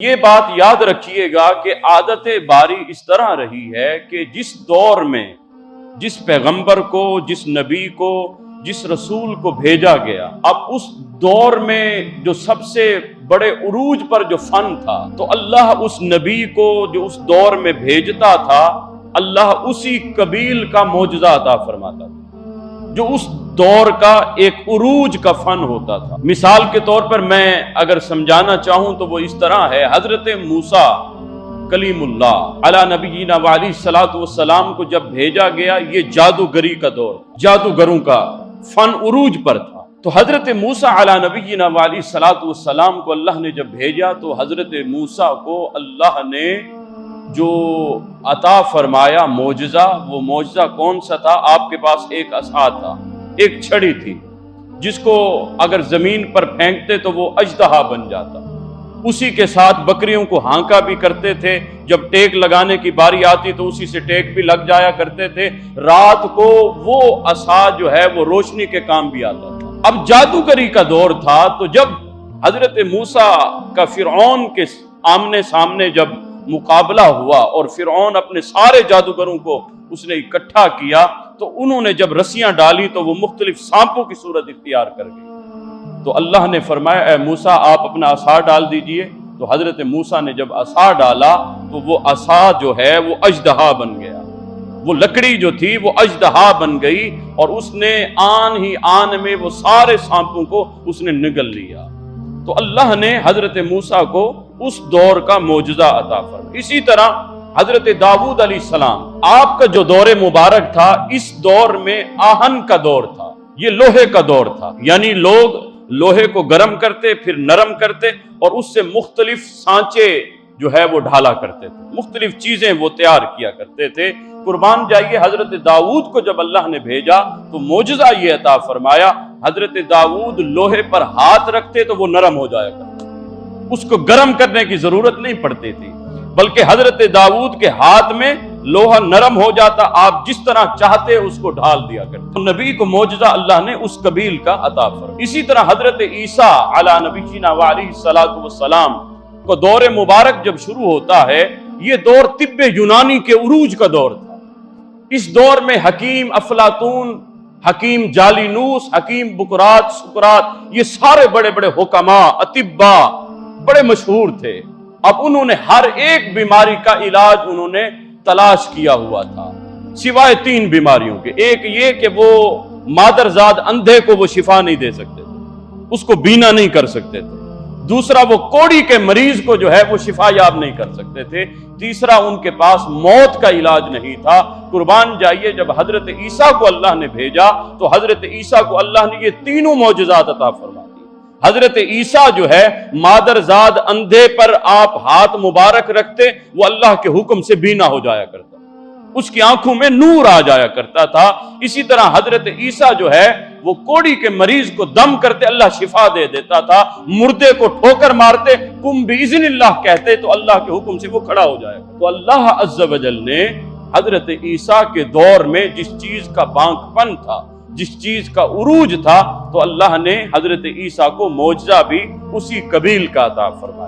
یہ بات یاد رکھیے گا کہ عادت باری اس طرح رہی ہے کہ جس دور میں جس پیغمبر کو، جس نبی کو، جس رسول کو بھیجا گیا، اب اس دور میں جو سب سے بڑے عروج پر جو فن تھا، تو اللہ اس نبی کو جو اس دور میں بھیجتا تھا، اللہ اسی قبیل کا معجزہ عطا فرماتا تھا جو اس دور کا ایک عروج کا فن ہوتا تھا۔ مثال کے طور پر میں اگر سمجھانا چاہوں تو وہ اس طرح ہے، حضرت موسیٰ کلیم اللہ علی نبینا وعلیہ الصلوۃ والسلام کو جب بھیجا گیا، یہ جادوگری کا دور، جادوگروں کا فن عروج پر تھا۔ تو حضرت موسیٰ علی نبینا وعلیہ الصلوۃ والسلام کو اللہ نے جب بھیجا تو حضرت موسیٰ کو اللہ نے جو عطا فرمایا معجزہ، وہ معجزہ کون سا تھا؟ آپ کے پاس ایک عصا تھا، ایک چھڑی تھی، جس کو اگر زمین پر پھینکتے تو وہ اژدہا بن جاتا۔ اسی کے ساتھ بکریوں کو ہانکا بھی کرتے تھے، جب ٹیک لگانے کی باری آتی تو اسی سے ٹیک بھی لگ جایا کرتے تھے۔ رات کو وہ عصا جو ہے وہ روشنی کے کام بھی آتا تھا۔ اب جادوگری کا دور تھا، تو جب حضرت موسیٰ کا فرعون کے آمنے سامنے جب مقابلہ ہوا اور فرعون اپنے سارے جادوگروں کو اس نے اکٹھا کیا، تو انہوں نے جب رسیاں ڈالی تو وہ مختلف سانپوں کی صورت اختیار کر گئی۔ تو اللہ نے فرمایا اے موسیٰ آپ اپنا عصا ڈال دیجئے۔ تو حضرت موسیٰ نے جب عصا ڈالا تو وہ عصا جو ہے وہ اژدہا بن گیا، وہ لکڑی جو تھی وہ اژدہا بن گئی، اور اس نے آن ہی آن میں وہ سارے سانپوں کو اس نے نگل لیا۔ تو اللہ نے حضرت موسیٰ کو اس دور کا معجزہ عطا فرمایا۔ اسی طرح حضرت داؤد علیہ السلام، آپ کا جو دور مبارک تھا، اس دور میں آہن کا دور تھا، یہ لوہے کا دور تھا، یعنی لوگ لوہے کو گرم کرتے، پھر نرم کرتے، اور اس سے مختلف سانچے جو ہے وہ ڈھالا کرتے تھے، مختلف چیزیں وہ تیار کیا کرتے تھے۔ قربان جائیے حضرت داؤد کو جب اللہ نے بھیجا تو معجزہ یہ عطا فرمایا، حضرت داؤد لوہے پر ہاتھ رکھتے تو وہ نرم ہو جایا کرتا، اس کو گرم کرنے کی ضرورت نہیں پڑتی تھی، بلکہ حضرت داؤد کے ہاتھ میں لوہا نرم ہو جاتا، آپ جس طرح چاہتے اس کو ڈھال دیا کرتے۔ نبی کو معجزہ اللہ نے اس قبیل کا عطا فرمایا۔ اسی طرح حضرت عیسیٰ علی نبینا وعلیہ الصلوۃ والسلام کو دور مبارک جب شروع ہوتا ہے، یہ دور طب یونانی کے عروج کا دور تھا۔ اس دور میں حکیم افلاطون، حکیم جالینوس، حکیم بکرات، سقراط، یہ سارے بڑے بڑے حکماء، اطباء بڑے مشہور تھے۔ اب انہوں نے ہر ایک بیماری کا علاج انہوں نے تلاش کیا ہوا تھا، سوائے 3 بیماریوں کے۔ ایک یہ کہ وہ مادرزاد اندھے کو وہ شفا نہیں دے سکتے تھے، اس کو بینا نہیں کر سکتے تھے۔ دوسرا وہ کوڑی کے مریض کو جو ہے وہ شفا یاب نہیں کر سکتے تھے۔ تیسرا ان کے پاس موت کا علاج نہیں تھا۔ قربان جائیے جب حضرت عیسیٰ کو اللہ نے بھیجا تو حضرت عیسیٰ کو اللہ نے یہ تینوں معجزات عطا فرما دی۔ حضرت عیسیٰ جو ہے مادرزاد اندھے پر آپ ہاتھ مبارک رکھتے، وہ اللہ کے حکم سے بینا ہو جایا کرتا، اس کی آنکھوں میں نور آ جایا کرتا تھا۔ اسی طرح حضرت عیسیٰ جو ہے وہ کوڑی کے مریض کو دم کرتے اللہ شفا دے دیتا تھا، مردے کو ٹھوکر مارتے قم بإذن اللہ کہتے تو اللہ کے حکم سے وہ کھڑا ہو جائے۔ تو اللہ عز و جل نے حضرت عیسیٰ کے دور میں جس چیز کا بانک پن تھا، جس چیز کا عروج تھا، تو اللہ نے حضرت عیسیٰ کو معجزہ بھی اسی قبیل کا عطا فرمایا۔